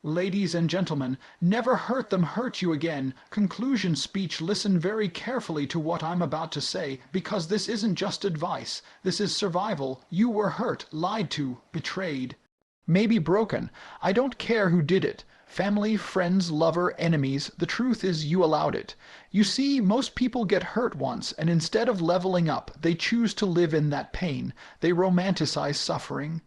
Ladies and gentlemen, never hurt them hurt you again. Conclusion speech. Listen very carefully to what I'm about to say, because this isn't just advice. This is survival. You were hurt, lied to, betrayed. Maybe broken. I don't care who did it. Family, friends, lover, enemies. The truth is you allowed it. You see, most people get hurt once, and instead of leveling up, they choose to live in that pain. They romanticize suffering.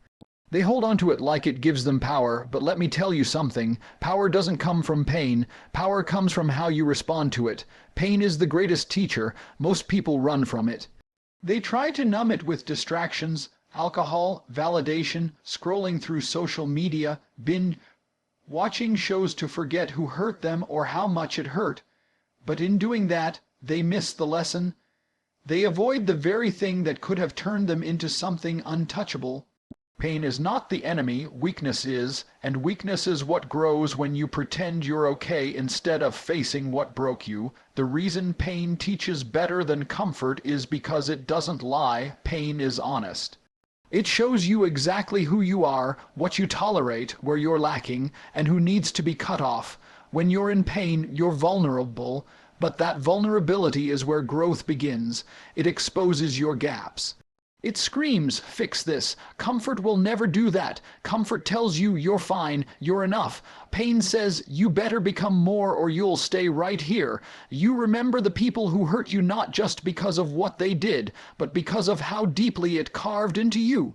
They hold on to it like it gives them power, but let me tell you something. Power doesn't come from pain. Power comes from how you respond to it. Pain is the greatest teacher. Most people run from it. They try to numb it with distractions, alcohol, validation, scrolling through social media, binge watching shows to forget who hurt them or how much it hurt. But in doing that, they miss the lesson. They avoid the very thing that could have turned them into something untouchable. Pain is not the enemy, weakness is, and weakness is what grows when you pretend you're okay instead of facing what broke you. The reason pain teaches better than comfort is because it doesn't lie. Pain is honest. It shows you exactly who you are, what you tolerate, where you're lacking, and who needs to be cut off. When you're in pain, you're vulnerable, but that vulnerability is where growth begins. It exposes your gaps. It screams, fix this. Comfort will never do that. Comfort tells you you're fine, you're enough. Pain says you better become more or you'll stay right here. You remember the people who hurt you not just because of what they did, but because of how deeply it carved into you.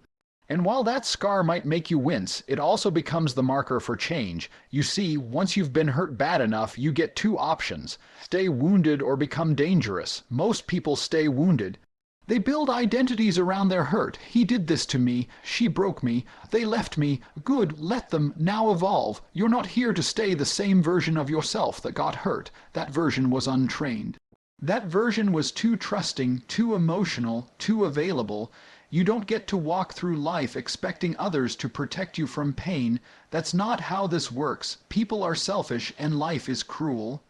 And while that scar might make you wince, it also becomes the marker for change. You see, once you've been hurt bad enough, you get two options. Stay wounded or become dangerous. Most people stay wounded. They build identities around their hurt. He did this to me. She broke me. They left me. Good, let them. Now evolve. You're not here to stay the same version of yourself that got hurt. That version was untrained. That version was too trusting, too emotional, too available. You don't get to walk through life expecting others to protect you from pain. That's not how this works. People are selfish and life is cruel.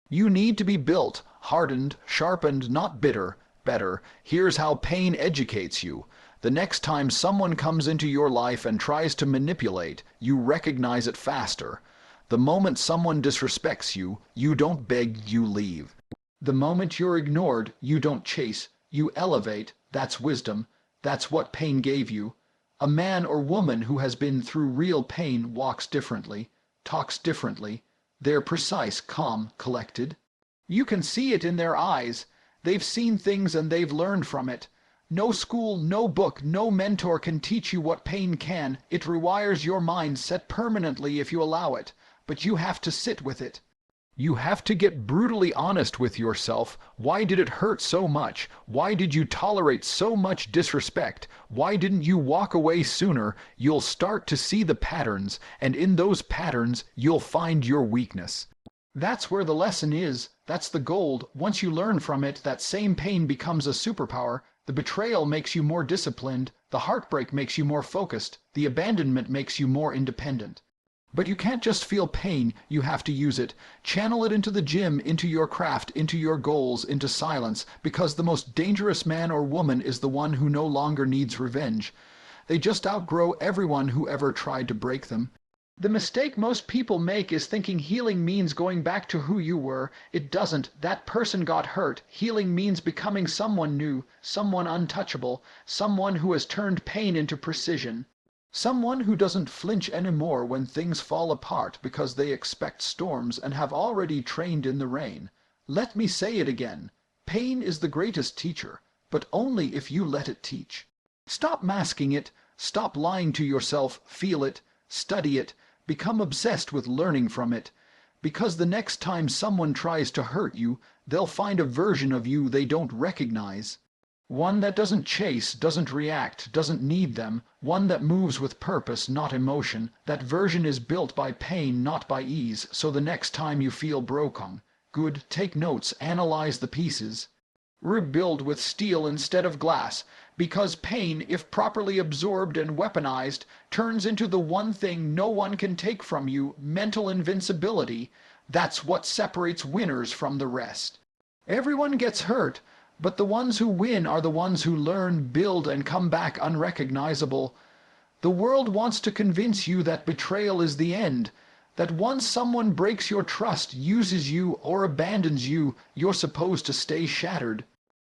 You need to be built, hardened, sharpened, not bitter. Better. Here's how pain educates you. The next time someone comes into your life and tries to manipulate, you recognize it faster. The moment someone disrespects you, you don't beg, you leave. The moment you're ignored, you don't chase, you elevate. That's wisdom. That's what pain gave you. A man or woman who has been through real pain walks differently, talks differently. They're precise, calm, collected. You can see it in their eyes. They've seen things and they've learned from it. No school, no book, no mentor can teach you what pain can. It rewires your mind set permanently if you allow it. But you have to sit with it. You have to get brutally honest with yourself. Why did it hurt so much? Why did you tolerate so much disrespect? Why didn't you walk away sooner? You'll start to see the patterns, and in those patterns, you'll find your weakness. That's where the lesson is. That's the gold. Once you learn from it, that same pain becomes a superpower. The betrayal makes you more disciplined. The heartbreak makes you more focused. The abandonment makes you more independent. But you can't just feel pain. You have to use it. Channel it into the gym, into your craft, into your goals, into silence, because the most dangerous man or woman is the one who no longer needs revenge. They just outgrow everyone who ever tried to break them. The mistake most people make is thinking healing means going back to who you were. It doesn't. That person got hurt. Healing means becoming someone new, someone untouchable, someone who has turned pain into precision. Someone who doesn't flinch anymore when things fall apart because they expect storms and have already trained in the rain. Let me say it again. Pain is the greatest teacher, but only if you let it teach. Stop masking it. Stop lying to yourself. Feel it. Study it. Become obsessed with learning from it. Because the next time someone tries to hurt you, they'll find a version of you they don't recognize. One that doesn't chase, doesn't react, doesn't need them. One that moves with purpose, not emotion. That version is built by pain, not by ease. So the next time you feel broken, good, take notes, analyze the pieces. Rebuild with steel instead of glass. Because pain, if properly absorbed and weaponized, turns into the one thing no one can take from you, mental invincibility. That's what separates winners from the rest. Everyone gets hurt, but the ones who win are the ones who learn, build, and come back unrecognizable. The world wants to convince you that betrayal is the end. That once someone breaks your trust, uses you, or abandons you, you're supposed to stay shattered.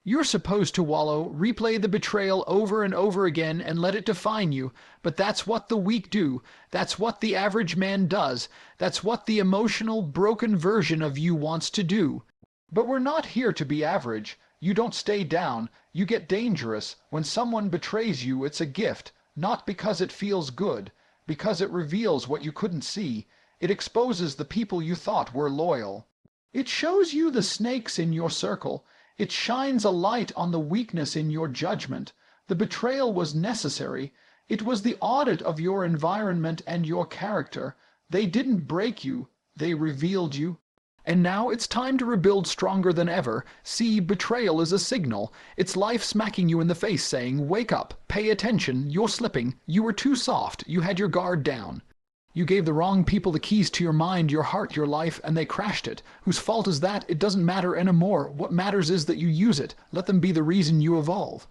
You're supposed to wallow, replay the betrayal over and over again and let it define you. But that's what the weak do. That's what the average man does. That's what the emotional, broken version of you wants to do. But we're not here to be average. You don't stay down. You get dangerous. When someone betrays you, it's a gift. Not because it feels good. Because it reveals what you couldn't see. It exposes the people you thought were loyal. It shows you the snakes in your circle. It shines a light on the weakness in your judgment. The betrayal was necessary. It was the audit of your environment and your character. They didn't break you. They revealed you. And now it's time to rebuild stronger than ever. See, betrayal is a signal. It's life smacking you in the face saying, wake up, pay attention, you're slipping, you were too soft, you had your guard down. You gave the wrong people the keys to your mind, your heart, your life, and they crashed it. Whose fault is that? It doesn't matter anymore. What matters is that you use it. Let them be the reason you evolve.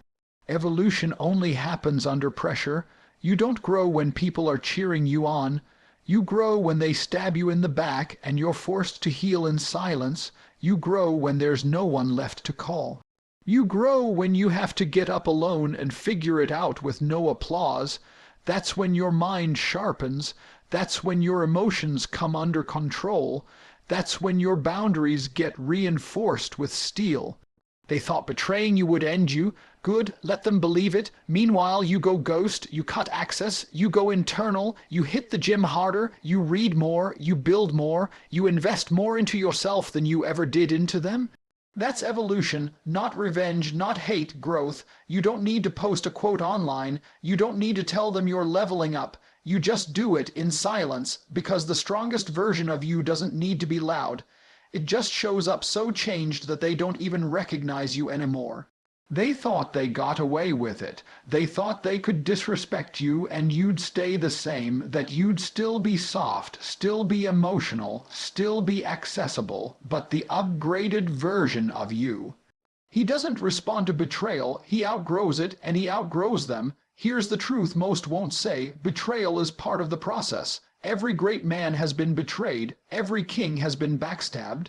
Evolution only happens under pressure. You don't grow when people are cheering you on. You grow when they stab you in the back and you're forced to heal in silence. You grow when there's no one left to call. You grow when you have to get up alone and figure it out with no applause. That's when your mind sharpens. That's when your emotions come under control. That's when your boundaries get reinforced with steel. They thought betraying you would end you. Good, let them believe it. Meanwhile, you go ghost, you cut access, you go internal, you hit the gym harder, you read more, you build more, you invest more into yourself than you ever did into them. That's evolution, not revenge, not hate, growth. You don't need to post a quote online. You don't need to tell them you're leveling up. You just do it in silence, because the strongest version of you doesn't need to be loud. It just shows up so changed that they don't even recognize you anymore. They thought they got away with it. They thought they could disrespect you and you'd stay the same, that you'd still be soft, still be emotional, still be accessible, but the upgraded version of you. He doesn't respond to betrayal, he outgrows it and he outgrows them. Here's the truth most won't say, betrayal is part of the process. Every great man has been betrayed, every king has been backstabbed.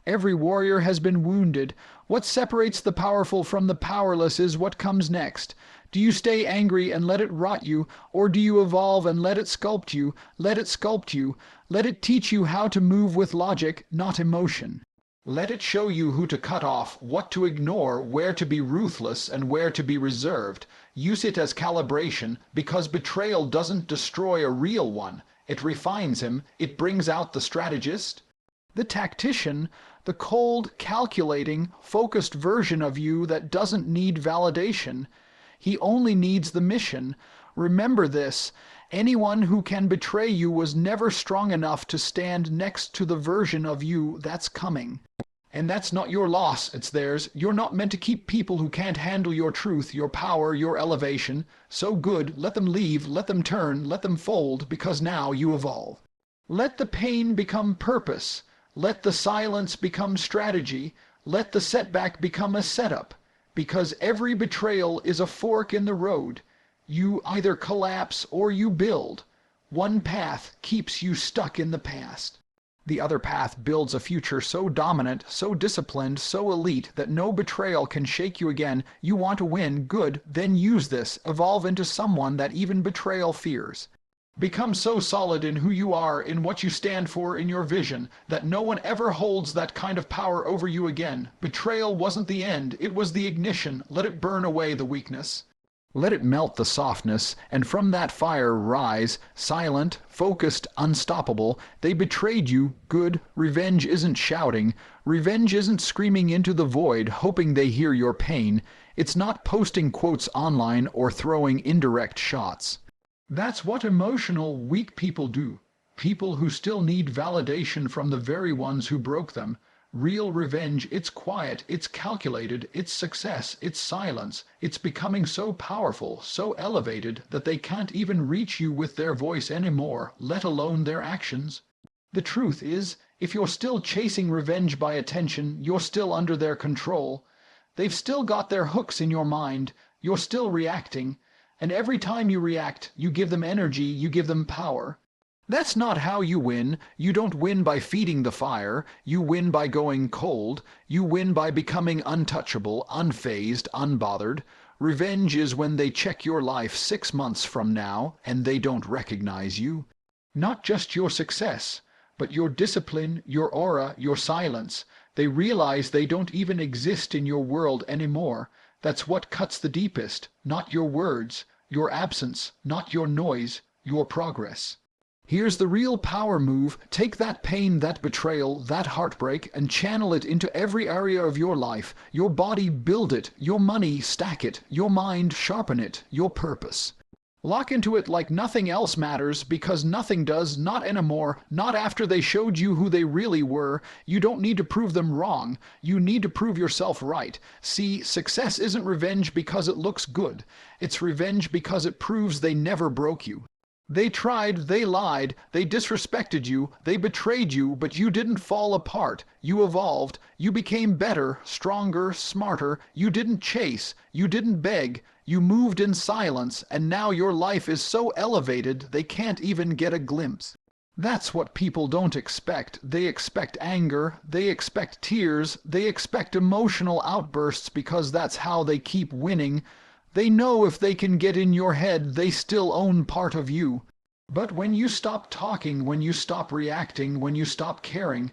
Every warrior has been wounded. What separates the powerful from the powerless is what comes next. Do you stay angry and let it rot you, or do you evolve and let it sculpt you? Let it sculpt you. Let it teach you how to move with logic, not emotion. Let it show you who to cut off, what to ignore, where to be ruthless and where to be reserved. Use it as calibration, because betrayal doesn't destroy a real one. It refines him. It brings out the strategist, the tactician, the cold, calculating, focused version of you that doesn't need validation. He only needs the mission. Remember this. Anyone who can betray you was never strong enough to stand next to the version of you that's coming. And that's not your loss, it's theirs. You're not meant to keep people who can't handle your truth, your power, your elevation. So good, let them leave, let them turn, let them fold, because now you evolve. Let the pain become purpose. Let the silence become strategy. Let the setback become a setup. Because every betrayal is a fork in the road. You either collapse or you build. One path keeps you stuck in the past. The other path builds a future so dominant, so disciplined, so elite that no betrayal can shake you again. You want to win, good, then use this. Evolve into someone that even betrayal fears. Become so solid in who you are, in what you stand for, in your vision, that no one ever holds that kind of power over you again. Betrayal wasn't the end, it was the ignition. Let it burn away the weakness. Let it melt the softness, and from that fire rise, silent, focused, unstoppable. They betrayed you, good. Revenge isn't shouting. Revenge isn't screaming into the void, hoping they hear your pain. It's not posting quotes online or throwing indirect shots. That's what emotional, weak people do. People who still need validation from the very ones who broke them. Real revenge, it's quiet, it's calculated, it's success, it's silence. It's becoming so powerful, so elevated, that they can't even reach you with their voice anymore, let alone their actions. The truth is, if you're still chasing revenge by attention, you're still under their control. They've still got their hooks in your mind. You're still reacting. And every time you react, you give them energy, you give them power. That's not how you win. You don't win by feeding the fire. You win by going cold. You win by becoming untouchable, unfazed, unbothered. Revenge is when they check your life 6 months from now and they don't recognize you. Not just your success, but your discipline, your aura, your silence. They realize they don't even exist in your world anymore. That's what cuts the deepest, not your words, your absence, not your noise, your progress. Here's the real power move. Take that pain, that betrayal, that heartbreak, and channel it into every area of your life. Your body, build it. Your money, stack it. Your mind, sharpen it. Your purpose. Lock into it like nothing else matters, because nothing does, not anymore, not after they showed you who they really were. You don't need to prove them wrong. You need to prove yourself right. See, success isn't revenge because it looks good. It's revenge because it proves they never broke you. They tried, they lied, they disrespected you, they betrayed you, but you didn't fall apart. You evolved, you became better, stronger, smarter. You didn't chase, you didn't beg, you moved in silence, and now your life is so elevated they can't even get a glimpse. That's what people don't expect. They expect anger, they expect tears, they expect emotional outbursts because that's how they keep winning. They know if they can get in your head, they still own part of you. But when you stop talking, when you stop reacting, when you stop caring,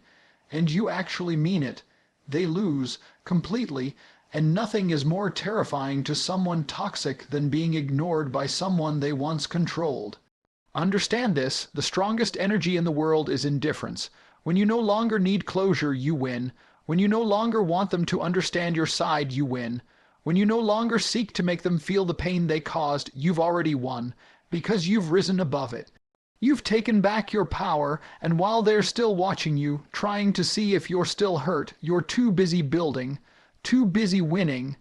and you actually mean it, they lose completely, and nothing is more terrifying to someone toxic than being ignored by someone they once controlled. Understand this, the strongest energy in the world is indifference. When you no longer need closure, you win. When you no longer want them to understand your side, you win. When you no longer seek to make them feel the pain they caused, you've already won, because you've risen above it. You've taken back your power, and while they're still watching you, trying to see if you're still hurt, you're too busy building, too busy winning,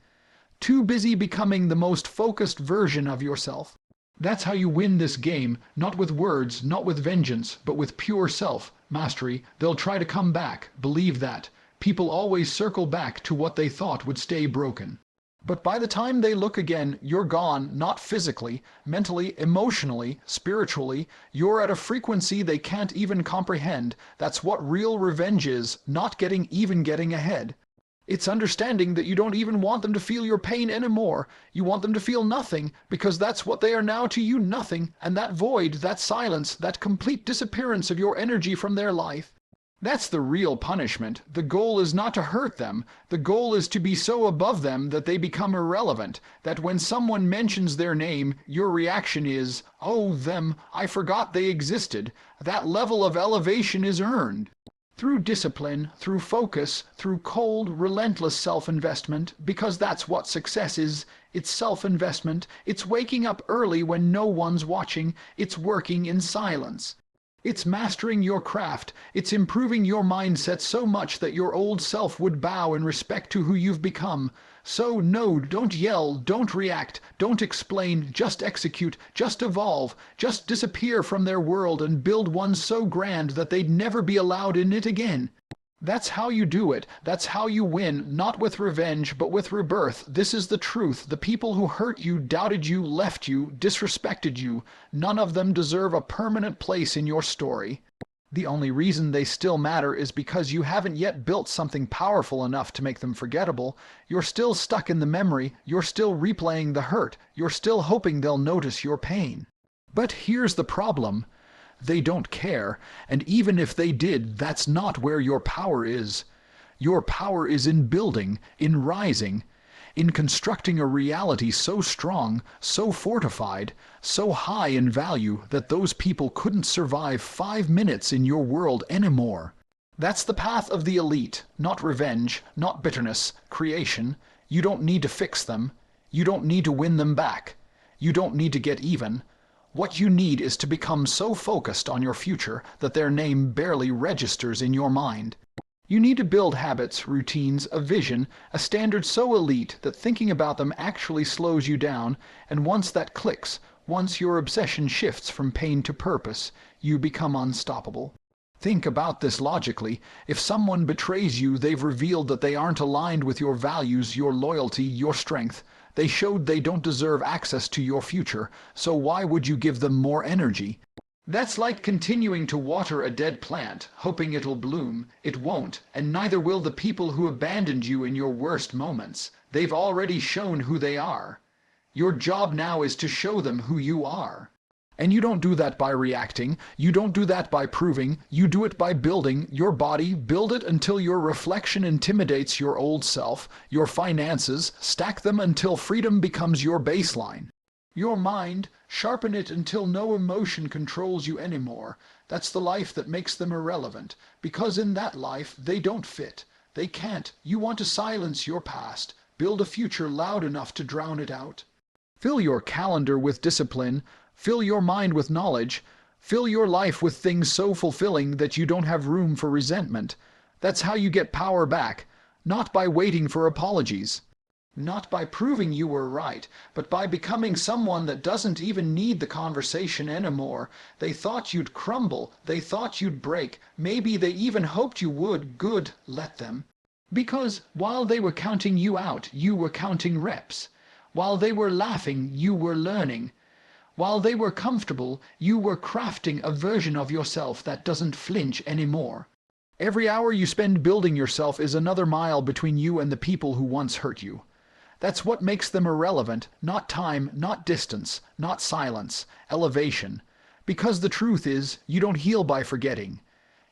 too busy becoming the most focused version of yourself. That's how you win this game, not with words, not with vengeance, but with pure self-mastery. They'll try to come back, believe that. People always circle back to what they thought would stay broken. But by the time they look again, you're gone, not physically, mentally, emotionally, spiritually. You're at a frequency they can't even comprehend. That's what real revenge is, not getting ahead. It's understanding that you don't even want them to feel your pain anymore. You want them to feel nothing, because that's what they are now to you, nothing. And that void, that silence, that complete disappearance of your energy from their life. That's the real punishment. The goal is not to hurt them. The goal is to be so above them that they become irrelevant, that when someone mentions their name, your reaction is, "Oh, them, I forgot they existed." That level of elevation is earned. Through discipline, through focus, through cold, relentless self-investment, because that's what success is. It's self-investment. It's waking up early when no one's watching. It's working in silence. It's mastering your craft. It's improving your mindset so much that your old self would bow in respect to who you've become. So no, don't yell, don't react, don't explain, just execute, just evolve, just disappear from their world and build one so grand that they'd never be allowed in it again. That's how you do it. That's how you win, not with revenge, but with rebirth. This is the truth. The people who hurt you, doubted you, left you, disrespected you, none of them deserve a permanent place in your story. The only reason they still matter is because you haven't yet built something powerful enough to make them forgettable. You're still stuck in the memory. You're still replaying the hurt. You're still hoping they'll notice your pain. But here's the problem. They don't care, and even if they did, that's not where your power is. Your power is in building, in rising, in constructing a reality so strong, so fortified, so high in value that those people couldn't survive 5 minutes in your world anymore. That's the path of the elite, not revenge, not bitterness, creation. You don't need to fix them. You don't need to win them back. You don't need to get even. What you need is to become so focused on your future that their name barely registers in your mind. You need to build habits, routines, a vision, a standard so elite that thinking about them actually slows you down, and once that clicks, once your obsession shifts from pain to purpose, you become unstoppable. Think about this logically. If someone betrays you, they've revealed that they aren't aligned with your values, your loyalty, your strength. They showed they don't deserve access to your future, so why would you give them more energy? That's like continuing to water a dead plant, hoping it'll bloom. It won't, and neither will the people who abandoned you in your worst moments. They've already shown who they are. Your job now is to show them who you are. And you don't do that by reacting. You don't do that by proving. You do it by building your body. Build it until your reflection intimidates your old self. Your finances, stack them until freedom becomes your baseline. Your mind, sharpen it until no emotion controls you anymore. That's the life that makes them irrelevant, because in that life they don't fit. They can't. You want to silence your past. Build a future loud enough to drown it out. Fill your calendar with discipline. Fill your mind with knowledge. Fill your life with things so fulfilling that you don't have room for resentment. That's how you get power back, not by waiting for apologies. Not by proving you were right, but by becoming someone that doesn't even need the conversation anymore. They thought you'd crumble. They thought you'd break. Maybe they even hoped you would. Good, let them. Because while they were counting you out, you were counting reps. While they were laughing, you were learning. While they were comfortable, you were crafting a version of yourself that doesn't flinch anymore. Every hour you spend building yourself is another mile between you and the people who once hurt you. That's what makes them irrelevant, not time, not distance, not silence, elevation. Because the truth is, you don't heal by forgetting.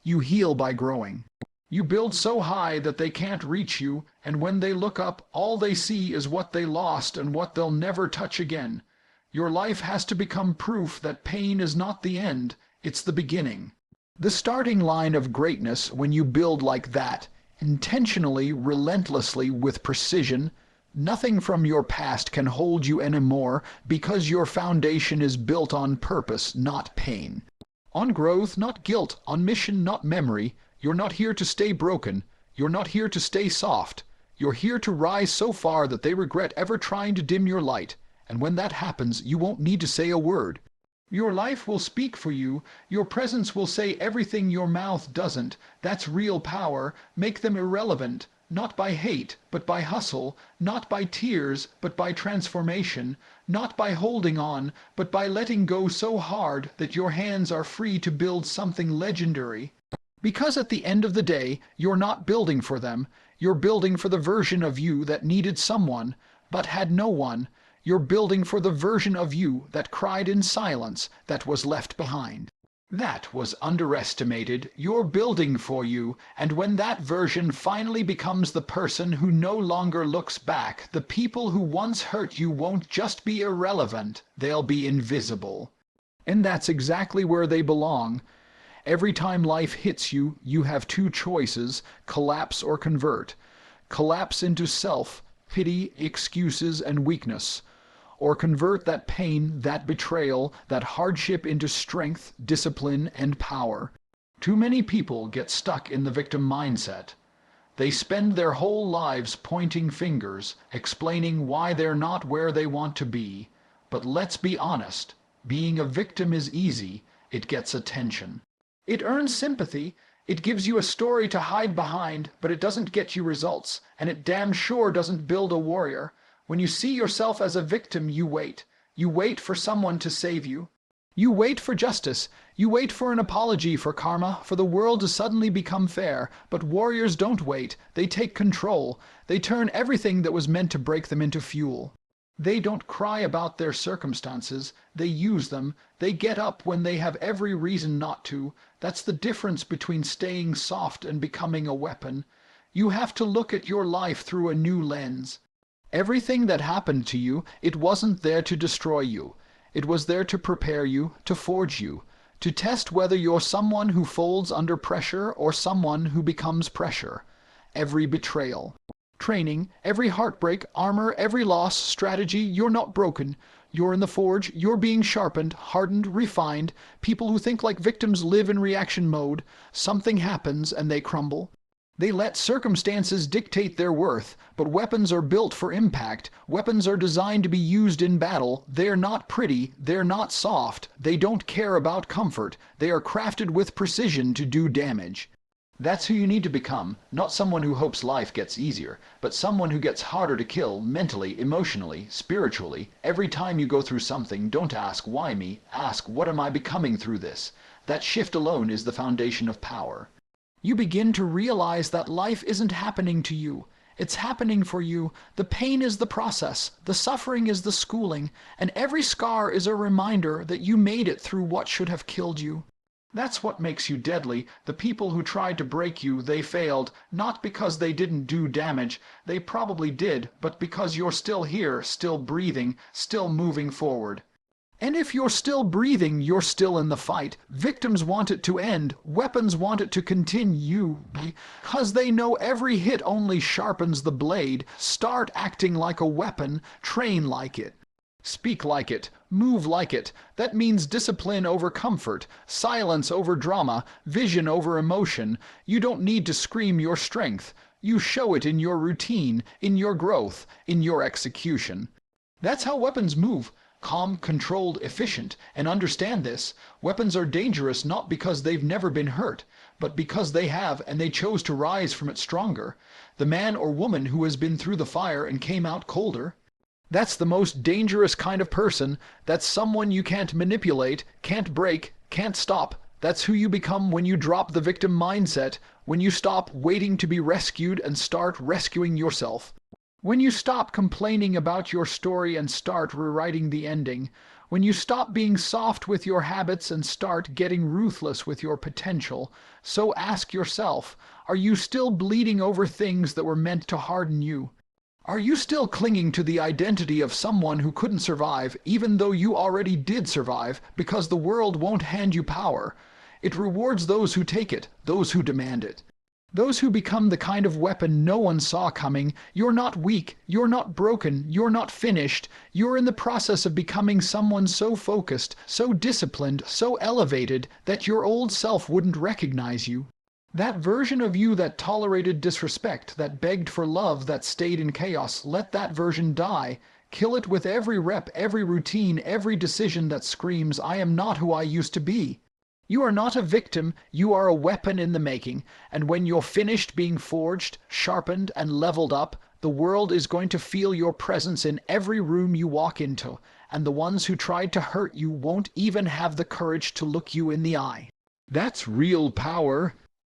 You heal by growing. You build so high that they can't reach you, and when they look up, all they see is what they lost and what they'll never touch again. Your life has to become proof that pain is not the end, it's the beginning. The starting line of greatness, when you build like that, intentionally, relentlessly, with precision, nothing from your past can hold you anymore, because your foundation is built on purpose, not pain. On growth, not guilt. On mission, not memory. You're not here to stay broken. You're not here to stay soft. You're here to rise so far that they regret ever trying to dim your light. And when that happens, you won't need to say a word. Your life will speak for you. Your presence will say everything your mouth doesn't. That's real power. Make them irrelevant. Not by hate, but by hustle. Not by tears, but by transformation. Not by holding on, but by letting go so hard that your hands are free to build something legendary. Because at the end of the day, you're not building for them. You're building for the version of you that needed someone, but had no one. You're building for the version of you that cried in silence, that was left behind. That was underestimated. You're building for you, and when that version finally becomes the person who no longer looks back, the people who once hurt you won't just be irrelevant, they'll be invisible. And that's exactly where they belong. Every time life hits you, you have two choices: collapse or convert. Collapse into self, pity, excuses, and weakness. Or convert that pain, that betrayal, that hardship into strength, discipline, and power. Too many people get stuck in the victim mindset. They spend their whole lives pointing fingers, explaining why they're not where they want to be. But let's be honest, being a victim is easy. It gets attention. It earns sympathy. It gives you a story to hide behind, but it doesn't get you results, and it damn sure doesn't build a warrior. When you see yourself as a victim, you wait. You wait for someone to save you. You wait for justice. You wait for an apology, for karma, for the world to suddenly become fair. But warriors don't wait. They take control. They turn everything that was meant to break them into fuel. They don't cry about their circumstances. They use them. They get up when they have every reason not to. That's the difference between staying soft and becoming a weapon. You have to look at your life through a new lens. Everything that happened to you, it wasn't there to destroy you. It was there to prepare you, to forge you, to test whether you're someone who folds under pressure or someone who becomes pressure. Every betrayal, training, every heartbreak, armor, every loss, strategy, you're not broken. You're in the forge, you're being sharpened, hardened, refined. People who think like victims live in reaction mode. Something happens and they crumble. They let circumstances dictate their worth, but weapons are built for impact. Weapons are designed to be used in battle. They're not pretty, they're not soft, they don't care about comfort. They are crafted with precision to do damage. That's who you need to become, not someone who hopes life gets easier, but someone who gets harder to kill mentally, emotionally, spiritually. Every time you go through something, don't ask, why me? Ask, what am I becoming through this? That shift alone is the foundation of power. You begin to realize that life isn't happening to you. It's happening for you. The pain is the process, the suffering is the schooling, and every scar is a reminder that you made it through what should have killed you. That's what makes you deadly. The people who tried to break you, they failed, not because they didn't do damage, they probably did, but because you're still here, still breathing, still moving forward. And if you're still breathing, you're still in the fight. Victims want it to end. Weapons want it to continue. Because they know every hit only sharpens the blade. Start acting like a weapon. Train like it. Speak like it. Move like it. That means discipline over comfort. Silence over drama. Vision over emotion. You don't need to scream your strength. You show it in your routine, in your growth, in your execution. That's how weapons move. Calm, controlled, efficient, and understand this. Weapons are dangerous not because they've never been hurt, but because they have and they chose to rise from it stronger. The man or woman who has been through the fire and came out colder. That's the most dangerous kind of person. That's someone you can't manipulate, can't break, can't stop. That's who you become when you drop the victim mindset, when you stop waiting to be rescued and start rescuing yourself. When you stop complaining about your story and start rewriting the ending. When you stop being soft with your habits and start getting ruthless with your potential. So ask yourself, are you still bleeding over things that were meant to harden you? Are you still clinging to the identity of someone who couldn't survive, even though you already did survive, because the world won't hand you power? It rewards those who take it, those who demand it. Those who become the kind of weapon no one saw coming. You're not weak, you're not broken, you're not finished. You're in the process of becoming someone so focused, so disciplined, so elevated that your old self wouldn't recognize you. That version of you that tolerated disrespect, that begged for love, that stayed in chaos, let that version die. Kill it with every rep, every routine, every decision that screams, I am not who I used to be. You are not a victim, you are a weapon in the making, and when you're finished being forged, sharpened, and leveled up, the world is going to feel your presence in every room you walk into, and the ones who tried to hurt you won't even have the courage to look you in the eye. That's real power.